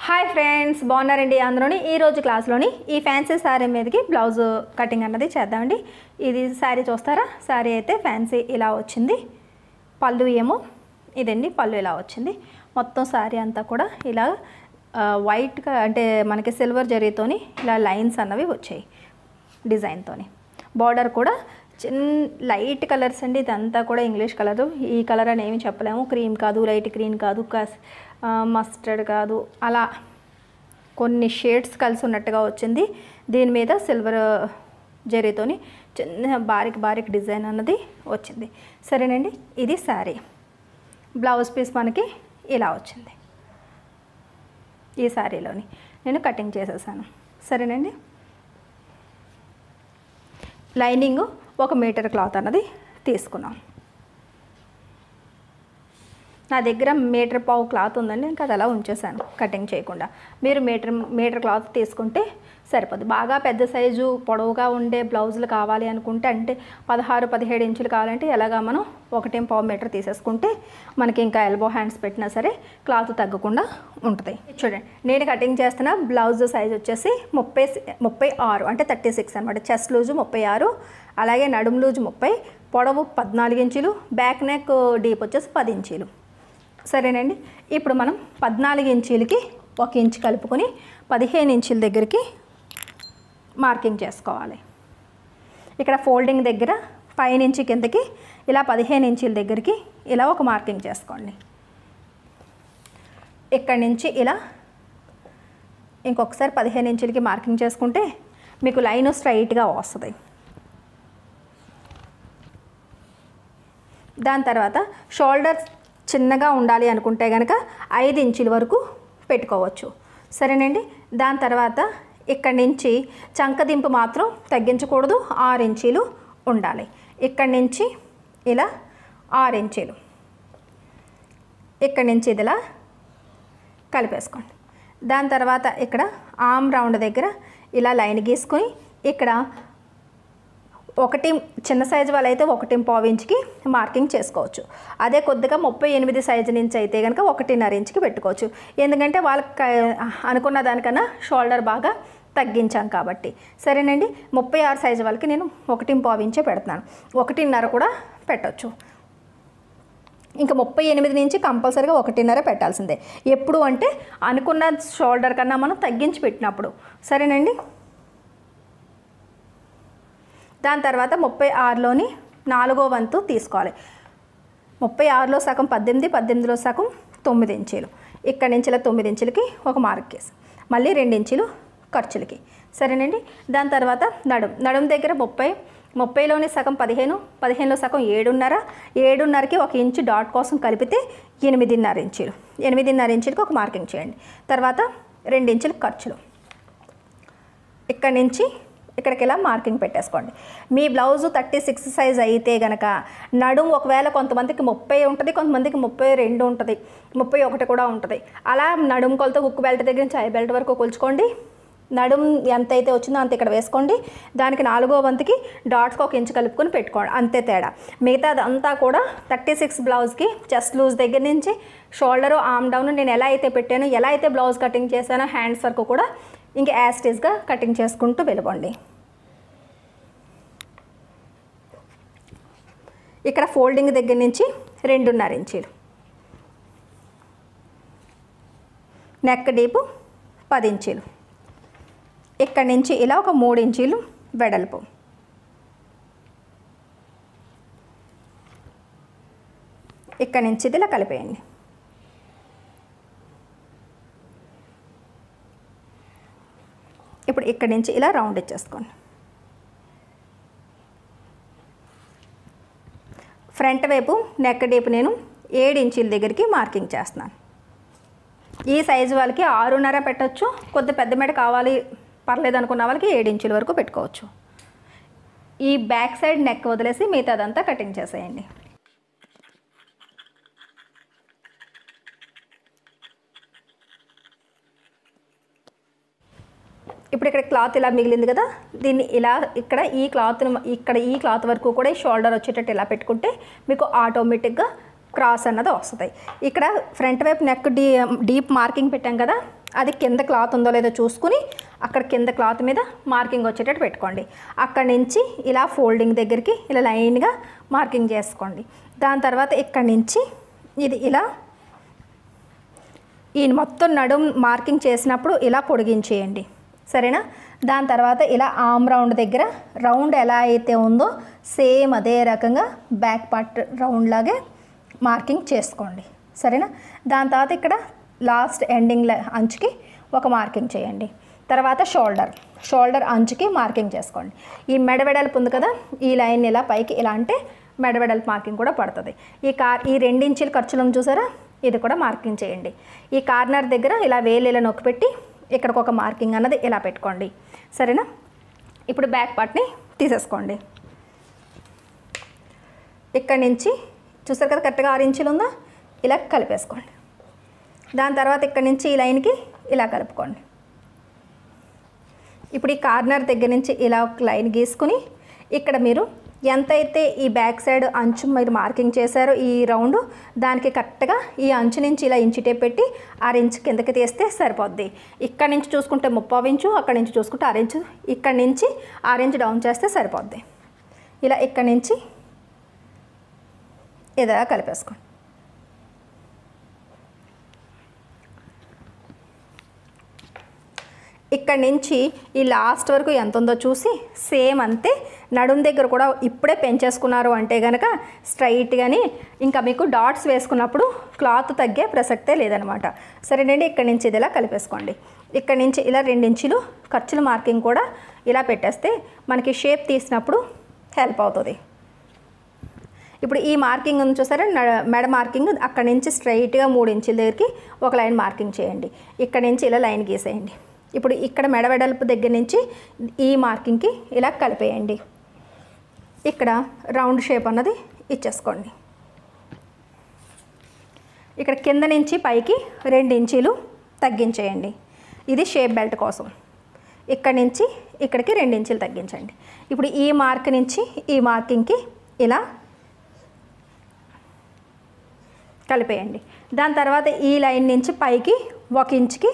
Hi friends, బాగున్నారండి అందరూని. ఈరోజు క్లాస్లోని ఈ ఫ్యాన్సీ శారీ మీదకి బ్లౌజ్ కటింగ్ అన్నది చేద్దామండి. ఇది శారీ చూస్తారా? శారీ అయితే ఫ్యాన్సీ ఇలా వచ్చింది. పళ్ళు ఏమో ఇదండి, పళ్ళు ఇలా వచ్చింది. మొత్తం శారీ అంతా కూడా ఇలా వైట్గా అంటే మనకి సిల్వర్ జరీతోని ఇలా లైన్స్ అన్నవి వచ్చాయి డిజైన్తోని. బార్డర్ కూడా లైట్ కలర్స్ అండి. ఇదంతా కూడా ఇంగ్లీష్ కలరు. ఈ కలర్ అని ఏమి చెప్పలేము. క్రీమ్ కాదు, లైట్ గ్రీన్ కాదు, మస్టర్డ్ కాదు, అలా కొన్ని షేడ్స్ కలిసి ఉన్నట్టుగా వచ్చింది. దీని మీద సిల్వర్ జరీతోని చిన్న బారిక్ డిజైన్ అన్నది వచ్చింది. సరేనండి, ఇది శారీ. బ్లౌజ్ పీస్ మనకి ఇలా వచ్చింది. ఈ శారీలోని నేను కటింగ్ చేసేసాను. సరేనండి, లైనింగ్ 1 మీటర్ క్లాత్ అన్నది తీసుకున్నాం. నా దగ్గర 1.5 మీటర్ క్లాత్ ఉందండి, ఇంకా అది అలా ఉంచేసాను కటింగ్ చేయకుండా. మీరు మీటర్ క్లాత్ తీసుకుంటే సరిపోదు. బాగా పెద్ద సైజు పొడవుగా ఉండే బ్లౌజులు కావాలి అనుకుంటే, అంటే 16-17 ఇంచులు కావాలంటే ఎలాగా మనం 1.5 మీటర్ తీసేసుకుంటే మనకి ఇంకా ఎల్బో హ్యాండ్స్ పెట్టినా సరే క్లాత్ తగ్గకుండా ఉంటుంది. చూడండి, నేను కటింగ్ చేస్తున్న బ్లౌజ్ సైజ్ వచ్చేసి 36 అంటే 36 అనమాట. చెస్ట్ లూజు 36, అలాగే నడుము లూజు 30, పొడవు 14 ఇంచులు, బ్యాక్ నెక్ డీప్ వచ్చేసి 10 ఇంచులు. సరేనండి, ఇప్పుడు మనం 14 ఇంచులకి 1 ఇంచు కలుపుకొని 15 ఇంచుల దగ్గరికి మార్కింగ్ చేసుకోవాలి. ఇక్కడ ఫోల్డింగ్ దగ్గర పైనుంచి కిందకి ఇలా 15 ఇంచుల దగ్గరికి ఇలా ఒక మార్కింగ్ చేసుకోండి. ఇక్కడి నుంచి ఇలా ఇంకొకసారి 15 ఇంచులకి మార్కింగ్ చేసుకుంటే మీకు లైన్ స్ట్రైట్గా వస్తుంది. దాని తర్వాత షోల్డర్ చిన్నగా ఉండాలి అనుకుంటే కనుక 5 ఇంచుల వరకు పెట్టుకోవచ్చు. సరేనండి, దాని తర్వాత ఇక్కడి నుంచి చంకదింపు మాత్రం తగ్గించకూడదు, 6 ఇంచులు ఉండాలి. ఇక్కడి నుంచి ఇలా 6 ఇంచులు, ఇక్కడి నుంచి ఇది ఇలా కలిపేసుకోండి. దాని తర్వాత ఇక్కడ ఆర్మ్ రౌండ్ దగ్గర ఇలా లైన్ గీసుకొని ఇక్కడ చిన్న సైజు వాళ్ళైతే 1.5 ఇంచుకి మార్కింగ్ చేసుకోవచ్చు. అదే కొద్దిగా 38 సైజు నుంచి అయితే కనుక 1.5 ఇంచుకి పెట్టుకోవచ్చు. ఎందుకంటే వాళ్ళకి అనుకున్న దానికన్నా షోల్డర్ బాగా తగ్గించాం కాబట్టి. సరేనండి, 36 సైజు వాళ్ళకి నేను 1.5 ఇంచే పెడుతున్నాను. 1.5 కూడా పెట్టవచ్చు. ఇంకా 38 నుంచి కంపల్సరీగా 1.5 పెట్టాల్సిందే. ఎప్పుడు అంటే అనుకున్న షోల్డర్ కన్నా మనం తగ్గించి పెట్టినప్పుడు. సరేనండి, దాని తర్వాత 36లోని 4వ వంతు తీసుకోవాలి. 36లో సగం 18, 18లో సగం 9 ఇంచులు. ఇక్కడి నుంచి ఇలా 9 ఇంచులకి ఒక మార్క్ వేసి మళ్ళీ 2 ఇంచులు ఖర్చులకి. సరేనండి, దాని తర్వాత నడుము దగ్గర 30, 30లోని సగం 15, 15లో సగం 7.5, 7.5కి 1 ఇంచు డాట్ కోసం కలిపితే 8.5 ఇంచులు. 8.5 ఇంచులకి ఒక మార్కింగ్ చేయండి. తర్వాత 2 ఇంచులు ఖర్చులు. ఇక్కడి నుంచి ఇక్కడికి ఇలా మార్కింగ్ పెట్టేసుకోండి. మీ బ్లౌజు 36 సైజ్ అయితే కనుక నడుము ఒకవేళ కొంతమందికి 30 ఉంటుంది, కొంతమందికి 32 ఉంటుంది, 31 కూడా ఉంటుంది. అలా నడుము కొలత హుక్ బెల్ట్ దగ్గర నుంచి ఐ బెల్ట్ వరకు కొలుచుకోండి. నడుము ఎంత అయితే వచ్చిందో అంత ఇక్కడ వేసుకోండి. దానికి 4వ వంతుకి డాట్స్కి 1 ఇంచు కలుపుకొని పెట్టుకోండి. అంతే తేడా. మిగతా అదంతా కూడా 36 బ్లౌజ్కి చెస్ట్ లూజ్ దగ్గర నుంచి షోల్డరు, ఆర్మ్ డౌన్ నేను ఎలా అయితే పెట్టానో, ఎలా అయితే బ్లౌజ్ కటింగ్ చేశానో హ్యాండ్స్ వరకు కూడా ఇంకా యాస్టీస్గా కటింగ్ చేసుకుంటూ వెళ్ళిపోండి. ఇక్కడ ఫోల్డింగ్ దగ్గర నుంచి 2.5 ఇంచులు, నెక్ డీపు 10 ఇంచులు, ఇక్కడి నుంచి ఇలా ఒక 3 ఇంచులు వెడల్పు, ఇక్కడి నుంచి ఇది ఇలా కలిపేయండి. ఇప్పుడు ఇక్కడి నుంచి ఇలా రౌండ్ ఇచ్చేసుకోండి. ఫ్రంట్ వైపు నెక్ డీప్ నేను 7 ఇంచుల దగ్గరికి మార్కింగ్ చేస్తున్నాను. ఈ సైజు వాళ్ళకి 6.5 పెట్టచ్చు. కొద్ది పెద్ద మెడ కావాలి పర్లేదు అనుకున్న వాళ్ళకి 7 ఇంచుల వరకు పెట్టుకోవచ్చు. ఈ బ్యాక్ సైడ్ నెక్ వదిలేసి మిగతాదంతా కటింగ్ చేసేయండి. ఇప్పుడు ఇక్కడ క్లాత్ ఇలా మిగిలింది కదా, దీన్ని ఇలా ఇక్కడ ఈ క్లాత్ వరకు కూడా షోల్డర్ వచ్చేటట్టు ఇలా పెట్టుకుంటే మీకు ఆటోమేటిక్గా క్రాస్ అన్నది వస్తుంది. ఇక్కడ ఫ్రంట్ వైపు నెక్ డీప్ మార్కింగ్ పెట్టాం కదా, అది కింద క్లాత్ ఉందో లేదో చూసుకుని అక్కడ కింద క్లాత్ మీద మార్కింగ్ వచ్చేటట్టు పెట్టుకోండి. అక్కడి నుంచి ఇలా ఫోల్డింగ్ దగ్గరికి ఇలా లైన్గా మార్కింగ్ చేసుకోండి. దాని తర్వాత ఇక్కడి నుంచి ఇది ఇలా ఈ మొత్తం నడుం మార్కింగ్ చేసినప్పుడు ఇలా పొడిగించేయండి, సరేనా. దాని తర్వాత ఇలా ఆమ్ రౌండ్ దగ్గర రౌండ్ ఎలా అయితే ఉందో సేమ్ అదే రకంగా బ్యాక్ పార్ట్ రౌండ్ లాగే మార్కింగ్ చేసుకోండి, సరేనా. దాని తర్వాత ఇక్కడ లాస్ట్ ఎండింగ్ అంచుకి ఒక మార్కింగ్ చేయండి. తర్వాత షోల్డర్ అంచుకి మార్కింగ్ చేసుకోండి. ఈ మెడ వెడల్పు ఉంది కదా, ఈ లైన్ ఇలా పైకి ఇలా అంటే మెడ వెడల్పు మార్కింగ్ కూడా పడుతుంది. ఈ 2 ఇంచుల ఖర్చులను చూసారా, ఇది కూడా మార్కింగ్ చేయండి. ఈ కార్నర్ దగ్గర ఇలా వేలు ఇలా నొక్కి పెట్టి ఇక్కడికి ఒక మార్కింగ్ అన్నది ఇలా పెట్టుకోండి, సరేనా. ఇప్పుడు బ్యాక్ పార్ట్ని తీసేసుకోండి. ఇక్కడి నుంచి చూసారు కదా కరెక్ట్గా 6 ఇంచులు ఉందా, ఇలా కలిపేసుకోండి. దాని తర్వాత ఇక్కడి నుంచి ఈ లైన్కి ఇలా కలుపుకోండి. ఇప్పుడు ఈ కార్నర్ దగ్గర నుంచి ఇలా ఒక లైన్ గీసుకుని ఇక్కడ మీరు ఎంతైతే ఈ బ్యాక్ సైడ్ అంచు మీరు మార్కింగ్ చేశారో ఈ రౌండ్ దానికి కరెక్ట్గా ఈ అంచు నుంచి ఇలా ఇంచు టేప్ పెట్టి 6 ఇంచు కిందకి తీస్తే సరిపోద్ది. ఇక్కడ నుంచి చూసుకుంటే 30 ఇంచు, అక్కడి నుంచి చూసుకుంటే 6 ఇంచు, ఇక్కడి నుంచి 6 ఇంచు డౌన్ చేస్తే సరిపోద్ది. ఇలా ఇక్కడి నుంచి ఇలా కలిపేసుకోండి. ఇక్కడి నుంచి ఈ లాస్ట్ వరకు ఎంత ఉందో చూసి సేమ్ అంతే నడుం దగ్గర కూడా ఇప్పుడే పెంచేసుకున్నారు అంటే కనుక స్ట్రైట్గాని ఇంకా మీకు డాట్స్ వేసుకున్నప్పుడు క్లాత్ తగ్గే ప్రసక్తే లేదనమాట, సరేనండి. ఇక్కడి నుంచి ఇది ఇలా కలిపేసుకోండి. ఇక్కడి నుంచి ఇలా 2 ఇంచులు ఖర్చుల మార్కింగ్ కూడా ఇలా పెట్టేస్తే మనకి షేప్ తీసినప్పుడు హెల్ప్ అవుతుంది. ఇప్పుడు ఈ మార్కింగ్ ఉంది చూసారా, మెడ మార్కింగ్ అక్కడి నుంచి స్ట్రైట్గా 3 ఇంచుల దగ్గరికి ఒక లైన్ మార్కింగ్ చేయండి. ఇక్కడి నుంచి ఇలా లైన్ గీసేయండి. ఇప్పుడు ఇక్కడ మెడ వెడల్పు దగ్గర నుంచి ఈ మార్కింగ్కి ఇలా కలిపేయండి. ఇక్కడ రౌండ్ షేప్ అన్నది ఇచ్చేసుకోండి. ఇక్కడ కింద నుంచి పైకి 2 ఇంచులు తగ్గించేయండి, ఇది షేప్ బెల్ట్ కోసం. ఇక్కడి నుంచి ఇక్కడికి 2 ఇంచులు తగ్గించండి. ఇప్పుడు ఈ మార్క్ నుంచి ఈ మార్కింగ్కి ఇలా కలిపేయండి. దాని తర్వాత ఈ లైన్ నుంచి పైకి 1 ఇంచుకి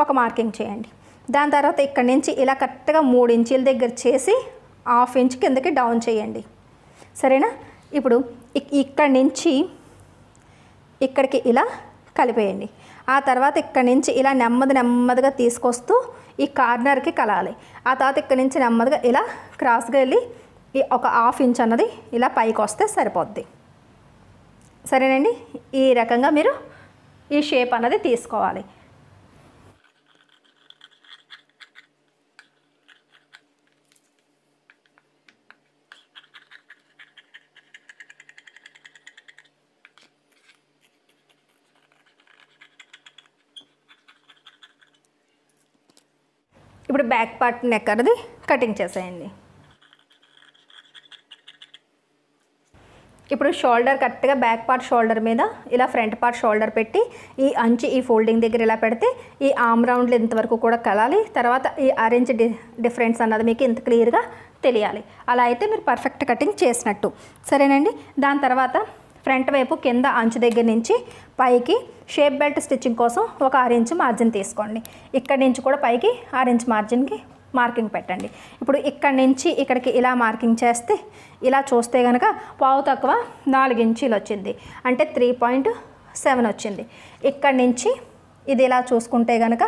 ఒక మార్కింగ్ చేయండి. దాని తర్వాత ఇక్కడి నుంచి ఇలా కరెక్ట్గా 3 ఇంచుల దగ్గర చేసి 1/2 ఇంచ్ కిందకి డౌన్ చేయండి, సరేనా. ఇప్పుడు ఇక్కడి నుంచి ఇక్కడికి ఇలా కలిపేయండి. ఆ తర్వాత ఇక్కడి నుంచి ఇలా నెమ్మదిగా తీసుకొస్తూ ఈ కార్నర్కి కలాలి. ఆ తర్వాత ఇక్కడి నుంచి నెమ్మదిగా ఇలా క్రాస్గా వెళ్ళి ఒక 1/2 ఇంచ్ అన్నది ఇలా పైకి వస్తే సరిపోద్ది, సరేనండి. ఈ రకంగా మీరు ఈ షేప్ అన్నది తీసుకోవాలి. ఇప్పుడు బ్యాక్ పార్ట్ నెక్ అనేది కటింగ్ చేసేయండి. ఇప్పుడు షోల్డర్ కరెక్ట్గా బ్యాక్ పార్ట్ షోల్డర్ మీద ఇలా ఫ్రంట్ పార్ట్ షోల్డర్ పెట్టి ఈ అంచు ఈ ఫోల్డింగ్ దగ్గర ఇలా పెడితే ఈ ఆర్మ్ రౌండ్లు ఇంతవరకు కూడా కలాలి. తర్వాత ఈ ఆరెంజ్ డిఫరెన్స్ అన్నది మీకు ఇంత క్లియర్గా తెలియాలి. అలా అయితే మీరు పర్ఫెక్ట్ కటింగ్ చేసినట్టు, సరేనండి. దాని తర్వాత ఫ్రంట్ వైపు కింద అంచు దగ్గర నుంచి పైకి షేప్ బెల్ట్ స్టిచ్చింగ్ కోసం ఒక 6 ఇంచు మార్జిన్ తీసుకోండి. ఇక్కడి నుంచి కూడా పైకి 6 ఇంచ్ మార్జిన్కి మార్కింగ్ పెట్టండి. ఇప్పుడు ఇక్కడి నుంచి ఇక్కడికి ఇలా మార్కింగ్ చేస్తే ఇలా చూస్తే కనుక పావు తక్కువ 4 ఇంచీలు వచ్చింది, అంటే 3.7 వచ్చింది. ఇక్కడి నుంచి ఇది ఇలా చూసుకుంటే కనుక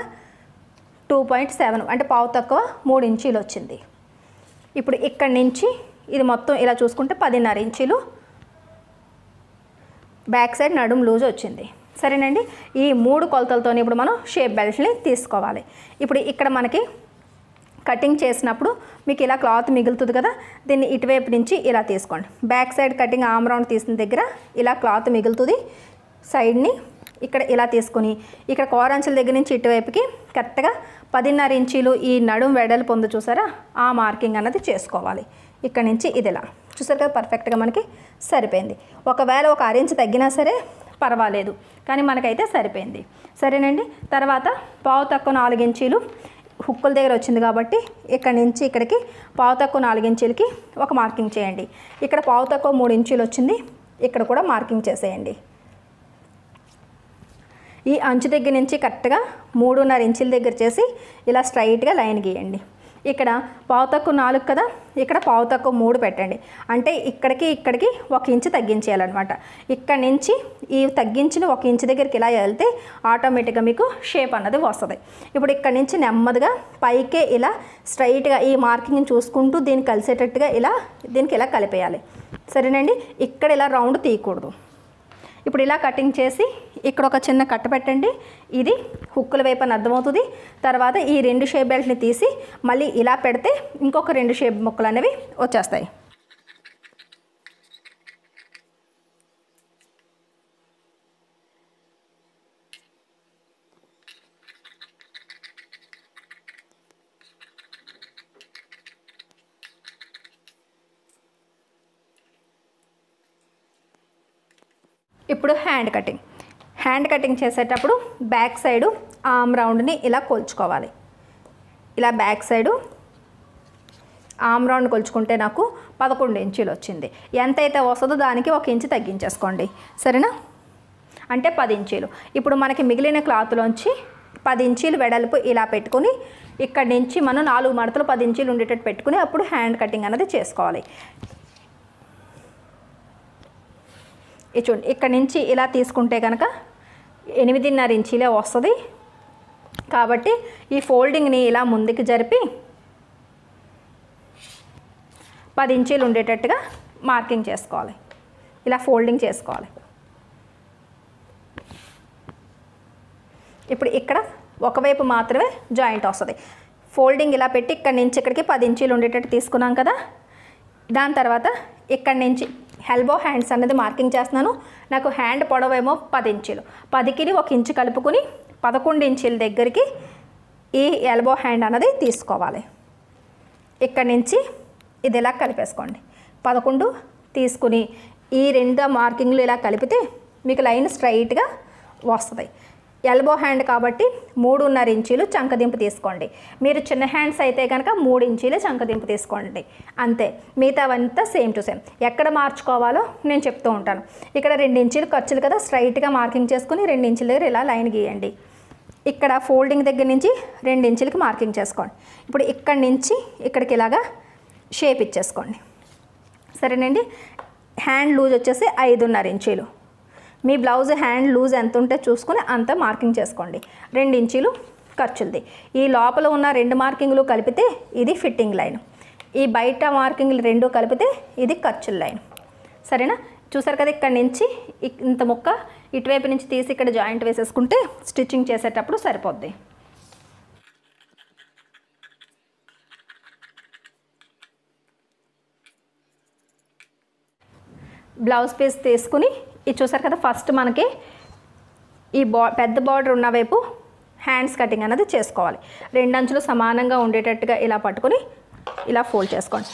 2.7 అంటే పావు తక్కువ 3 ఇంచీలు వచ్చింది. ఇప్పుడు ఇక్కడి నుంచి ఇది మొత్తం ఇలా చూసుకుంటే 10.5 ఇంచీలు బ్యాక్ సైడ్ నడుం లూజ్ వచ్చింది, సరేనండి. ఈ 3 కొలతలతో ఇప్పుడు మనం షేప్ బెల్ట్ని తీసుకోవాలి. ఇప్పుడు ఇక్కడ మనకి కటింగ్ చేసినప్పుడు మీకు ఇలా క్లాత్ మిగులుతుంది కదా, దీన్ని ఇటువైపు నుంచి ఇలా తీసుకోండి. Back side cutting arm round తీసిన దగ్గర ఇలా క్లాత్ మిగులుతుంది, సైడ్ని ఇక్కడ ఇలా తీసుకొని ఇక్కడ కోరంచుల దగ్గర నుంచి ఇటువైపుకి కరెక్ట్గా 10.5 ఇంచీలు ఈ నడుం వెడల్పు ఉంది చూసారా, ఆ మార్కింగ్ అన్నది చేసుకోవాలి. ఇక్కడ నుంచి ఇది ఇలా చూసారు కదా, పర్ఫెక్ట్గా మనకి సరిపోయింది. ఒకవేళ ఒక 6 ఇంచ్ తగ్గినా సరే పర్వాలేదు, కానీ మనకైతే సరిపోయింది, సరేనండి. తర్వాత పావు తక్కువ 4 ఇంచీలు హుక్కుల దగ్గర వచ్చింది కాబట్టి ఇక్కడ నుంచి ఇక్కడికి పావు తక్కువ 4 ఇంచీలకి ఒక మార్కింగ్ చేయండి. ఇక్కడ పావు తక్కువ 3 ఇంచీలు వచ్చింది, ఇక్కడ కూడా మార్కింగ్ చేసేయండి. ఈ అంచు దగ్గర నుంచి కరెక్ట్గా 3.5 ఇంచుల దగ్గర చేసి ఇలా స్ట్రైట్గా లైన్ గీయండి. ఇక్కడ పావు తక్కువ 4 కదా, ఇక్కడ పావు తక్కువ 3 పెట్టండి. అంటే ఇక్కడికి 1 ఇంచు తగ్గించేయాలన్నమాట. ఇక్కడ నుంచి ఈ తగ్గించిన 1 ఇంచు దగ్గరికి ఇలా వెళ్తే ఆటోమేటిక్గా మీకు షేప్ అన్నది వస్తుంది. ఇప్పుడు ఇక్కడ నుంచి నెమ్మదిగా పైకే ఇలా స్ట్రైట్గా ఈ మార్కింగ్ని చూసుకుంటూ దీన్ని కలిసేటట్టుగా దీనికి ఇలా కలిపేయాలి. సరేనండి. ఇక్కడ ఇలా రౌండ్ తీయకూడదు. ఇప్పుడు ఇలా కటింగ్ చేసి ఇక్కడ ఒక చిన్న కట్ట పెట్టండి. ఇది హుక్కుల వైపు అని అర్థమవుతుంది. తర్వాత ఈ 2 షేప్ బెల్ట్ని తీసి మళ్ళీ ఇలా పెడితే ఇంకొక 2 షేప్ ముక్కలు అనేవి వచ్చేస్తాయి. ఇప్పుడు హ్యాండ్ కటింగ్ చేసేటప్పుడు బ్యాక్ సైడు ఆర్మ్ రౌండ్ని ఇలా కొలుచుకోవాలి. ఇలా బ్యాక్ సైడు ఆర్మ్ రౌండ్ కొలుచుకుంటే నాకు 11 ఇంచులు వచ్చింది. ఎంతైతే వస్తుందో దానికి 1 ఇంచు తగ్గించేసుకోండి. సరేనా? అంటే 10 ఇంచులు. ఇప్పుడు మనకి మిగిలిన క్లాత్లోంచి 10 ఇంచులు వెడల్పు ఇలా పెట్టుకుని ఇక్కడి నుంచి మనం 4 మడతలు 10 ఇంచులు ఉండేటట్టు పెట్టుకుని అప్పుడు హ్యాండ్ కటింగ్ అనేది చేసుకోవాలి. ఇది చూడండి, ఇక్కడ నుంచి ఇలా తీసుకుంటే కనుక 8.5 ఇంచులే వస్తుంది. కాబట్టి ఈ ఫోల్డింగ్ని ఇలా ముందుకు జరిపి 10 ఇంచులు ఉండేటట్టుగా మార్కింగ్ చేసుకోవాలి. ఇలా ఫోల్డింగ్ చేసుకోవాలి. ఇప్పుడు ఇక్కడ ఒకవైపు మాత్రమే జాయింట్ వస్తుంది. ఫోల్డింగ్ ఇలా పెట్టి ఇక్కడి నుంచి ఇక్కడికి 10 ఇంచులు ఉండేటట్టు తీసుకున్నాం కదా. దాని తర్వాత ఇక్కడి నుంచి ఎల్బో హ్యాండ్స్ అనేది మార్కింగ్ చేస్తున్నాను. నాకు హ్యాండ్ పొడవేమో 10 ఇంచులు. 10కి 1 ఇంచు కలుపుకొని 11 ఇంచుల దగ్గరికి ఈ ఎల్బో హ్యాండ్ అన్నది తీసుకోవాలి. ఇక్కడి నుంచి ఇది ఇలా కలిపేసుకోండి. 11 తీసుకుని ఈ 2 మార్కింగ్లు ఇలా కలిపితే మీకు లైన్ స్ట్రైట్గా వస్తుంది. ఎల్బో హ్యాండ్ కాబట్టి 3.5 ఇంచులు చంకదింపు తీసుకోండి. మీరు చిన్న హ్యాండ్స్ అయితే కనుక 3 ఇంచులే చంకదింపు తీసుకోండి. అంతే. మిగతావంతా సేమ్ టు సేమ్. ఎక్కడ మార్చుకోవాలో నేను చెప్తూ ఉంటాను. ఇక్కడ 2 ఇంచులు ఖర్చులు కదా, స్ట్రైట్గా మార్కింగ్ చేసుకుని 2 ఇంచుల దగ్గర ఇలా లైన్ గీయండి. ఇక్కడ ఫోల్డింగ్ దగ్గర నుంచి 2 ఇంచులకి మార్కింగ్ చేసుకోండి. ఇప్పుడు ఇక్కడి నుంచి ఇక్కడికి ఇలాగా షేప్ ఇచ్చేసుకోండి. సరేనండి. హ్యాండ్ లూజ్ వచ్చేసి 5.5 ఇంచులు. మీ బ్లౌజ్ హ్యాండ్ లూజ్ ఎంత ఉంటే చూసుకొని అంత మార్కింగ్ చేసుకోండి. 2 ఇంచులు ఖర్చులది. ఈ లోపల ఉన్న 2 మార్కింగ్లు కలిపితే ఇది ఫిట్టింగ్ లైన్. ఈ బయట మార్కింగ్లు 2 కలిపితే ఇది ఖర్చుల లైన్. సరేనా? చూసారు కదా, ఇక్కడ నుంచి ఇంత ముక్క ఇటువైపు నుంచి తీసి ఇక్కడ జాయింట్ వేసేసుకుంటే స్టిచ్చింగ్ చేసేటప్పుడు సరిపోద్ది. బ్లౌజ్ పీస్ తీసుకుని ఇది చూసారు కదా, ఫస్ట్ మనకి ఈ పెద్ద బార్డర్ ఉన్న వైపు హ్యాండ్స్ కటింగ్ అనేది చేసుకోవాలి. 2 అంచులు సమానంగా ఉండేటట్టుగా ఇలా పట్టుకొని ఇలా ఫోల్డ్ చేసుకోండి.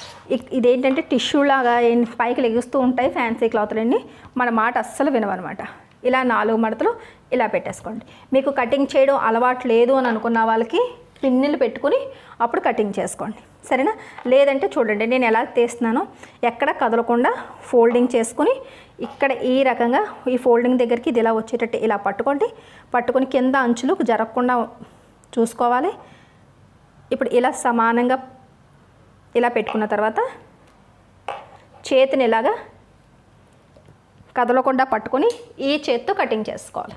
ఇదేంటంటే టిష్యూ లాగా పైకి లెగుస్తూ ఉంటాయి ఫ్యాన్సీ క్లాత్లన్నీ. మన మాట అస్సలు వినవన్నమాట. ఇలా 4 మడతలు ఇలా పెట్టేసుకోండి. మీకు కటింగ్ చేయడం అలవాటు లేదు అని అనుకున్న వాళ్ళకి పిన్నులు పెట్టుకుని అప్పుడు కటింగ్ చేసుకోండి. సరేనా? లేదంటే చూడండి నేను ఎలా తీస్తున్నానో, ఎక్కడ కదలకుండా ఫోల్డింగ్ చేసుకుని ఇక్కడ ఈ రకంగా ఈ ఫోల్డింగ్ దగ్గరికి ఇది ఇలా వచ్చేటట్టు ఇలా పట్టుకొని కింద అంచులు జరగకుండా చూసుకోవాలి. ఇప్పుడు ఇలా సమానంగా ఇలా పెట్టుకున్న తర్వాత చేతిని ఇలాగా కదలకుండా పట్టుకొని ఈ చేత్తో కటింగ్ చేసుకోవాలి.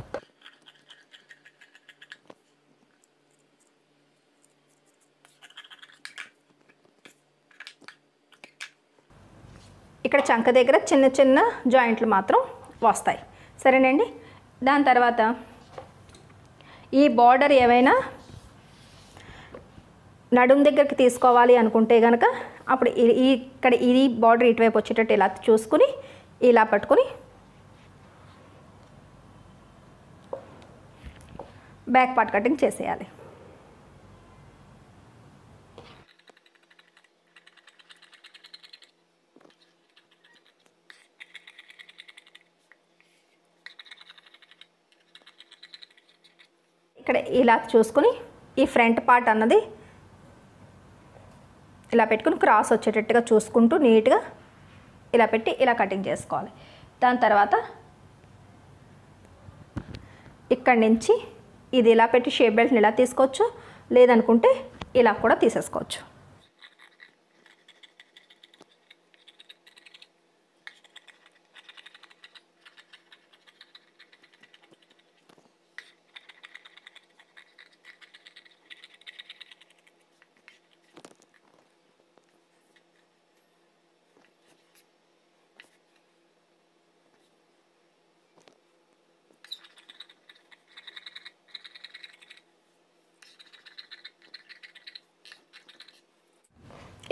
ఇక్కడ చంక దగ్గర చిన్న చిన్న జాయింట్లు మాత్రం వస్తాయి. సరేనండి. దాని తర్వాత ఈ బార్డర్ ఏమైనా నడుం దగ్గరికి తీసుకోవాలి అనుకుంటే కనుక అప్పుడు ఇక్కడ ఈ బార్డర్ ఇటువైపు వచ్చేటట్టు ఇలా చూసుకుని ఇలా పట్టుకుని బ్యాక్ పార్ట్ కటింగ్ చేసేయాలి. ఇక్కడ ఇలా చూసుకుని ఈ ఫ్రంట్ పార్ట్ అన్నది ఇలా పెట్టుకుని క్రాస్ వచ్చేటట్టుగా చూసుకుంటూ నీట్గా ఇలా పెట్టి ఇలా కటింగ్ చేసుకోవాలి. దాని తర్వాత ఇక్కడి నుంచి ఇది ఇలా పెట్టి షేప్ బెల్ట్ని ఇలా తీసుకోవచ్చు, లేదనుకుంటే ఇలా కూడా తీసేసుకోవచ్చు.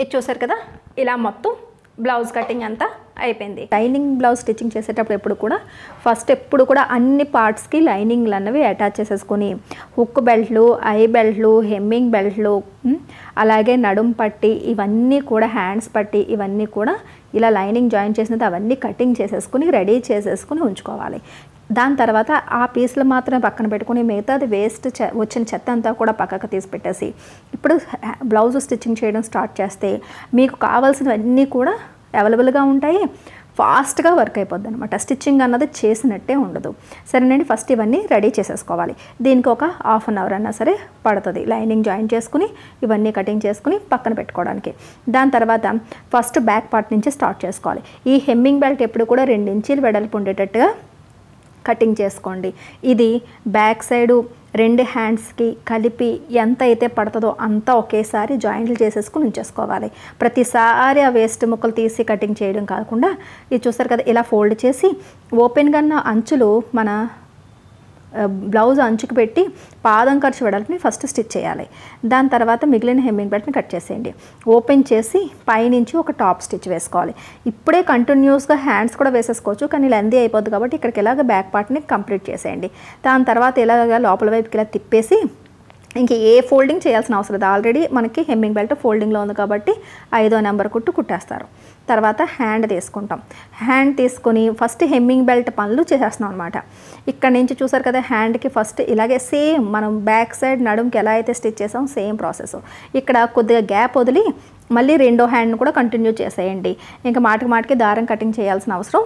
ఇది చూసారు కదా, ఇలా మొత్తం బ్లౌజ్ కటింగ్ అంతా అయిపోయింది. లైనింగ్ బ్లౌజ్ స్టిచ్చింగ్ చేసేటప్పుడు ఎప్పుడు కూడా అన్ని పార్ట్స్కి లైనింగ్లు అన్నవి అటాచ్ చేసేసుకొని హుక్ బెల్ట్లు, ఐ బెల్ట్లు, హెమ్మింగ్ బెల్ట్లు, అలాగే నడుం పట్టి, ఇవన్నీ కూడా హ్యాండ్స్ పట్టి, ఇవన్నీ కూడా ఇలా లైనింగ్ జాయిన్ చేసినది అవన్నీ కటింగ్ చేసేసుకుని రెడీ చేసేసుకుని ఉంచుకోవాలి. దాని తర్వాత ఆ పీసులు మాత్రమే పక్కన పెట్టుకుని మిగతాది వేస్ట్ వచ్చిన చెత్త అంతా కూడా పక్కకు తీసి పెట్టేసి ఇప్పుడు బ్లౌజ్ స్టిచ్చింగ్ చేయడం స్టార్ట్ చేస్తే మీకు కావాల్సినవన్నీ కూడా అవైలబుల్గా ఉంటాయి. ఫాస్ట్గా వర్క్ అయిపోద్ది అనమాట. స్టిచ్చింగ్ అన్నది చేసినట్టే ఉండదు. సరేనండి, ఫస్ట్ ఇవన్నీ రెడీ చేసేసుకోవాలి. దీనికి ఒక హాఫ్ అన్ అవర్ అన్నా సరే పడుతుంది లైనింగ్ జాయిన్ చేసుకుని ఇవన్నీ కటింగ్ చేసుకుని పక్కన పెట్టుకోవడానికి. దాని తర్వాత ఫస్ట్ బ్యాక్ పార్ట్ నుంచి స్టార్ట్ చేసుకోవాలి. ఈ హెమ్మింగ్ బెల్ట్ ఎప్పుడు కూడా 2 ఇంచీలు వెడల్పు ఉండేటట్టుగా కటింగ్ చేసుకోండి. ఇది బ్యాక్ సైడు 2 హ్యాండ్స్కి కలిపి ఎంత అయితే పడుతుందో అంతా ఒకేసారి జాయింట్లు చేసేసుకుని ఉంచేసుకోవాలి. ప్రతిసారి ఆ వేస్ట్ ముక్కలు తీసి కటింగ్ చేయడం కాకుండా ఇది చూస్తారు కదా, ఇలా ఫోల్డ్ చేసి ఓపెన్గా ఉన్న అంచులు మన బ్లౌజ్ అంచుకు పెట్టి పాదం ఖర్చు వెడల్పుని ఫస్ట్ స్టిచ్ చేయాలి. దాని తర్వాత మిగిలిన హెమ్మింగ్ బెల్ట్ని కట్ చేసేయండి. ఓపెన్ చేసి పైనుంచి ఒక టాప్ స్టిచ్ వేసుకోవాలి. ఇప్పుడే కంటిన్యూస్గా హ్యాండ్స్ కూడా వేసేసుకోవచ్చు, కానీ లెందీ అయిపోద్ది కాబట్టి ఇక్కడికి ఇలాగ బ్యాక్ పార్ట్ని కంప్లీట్ చేసేయండి. దాని తర్వాత ఇలాగ లోపల వైపుకి ఇలా తిప్పేసి ఇంక ఏ ఫోల్డింగ్ చేయాల్సిన అవసరం లేదు. ఆల్రెడీ మనకి హెమ్మింగ్ బెల్ట్ ఫోల్డింగ్లో ఉంది కాబట్టి 5వ నెంబర్ కుట్టేస్తారు. తర్వాత హ్యాండ్ తీసుకుంటాం. హ్యాండ్ తీసుకొని ఫస్ట్ హెమ్మింగ్ బెల్ట్ పనులు చేసేస్తున్నాం అనమాట. ఇక్కడ నుంచి చూసారు కదా, హ్యాండ్కి ఫస్ట్ ఇలాగే సేమ్ మనం బ్యాక్ సైడ్ నడుంకి ఎలా అయితే స్టిచ్ చేసాం సేమ్ ప్రాసెస్. ఇక్కడ కొద్దిగా గ్యాప్ వదిలి మళ్ళీ 2వ హ్యాండ్ని కూడా కంటిన్యూ చేసేయండి. ఇంకా మాటికి దారం కటింగ్ చేయాల్సిన అవసరం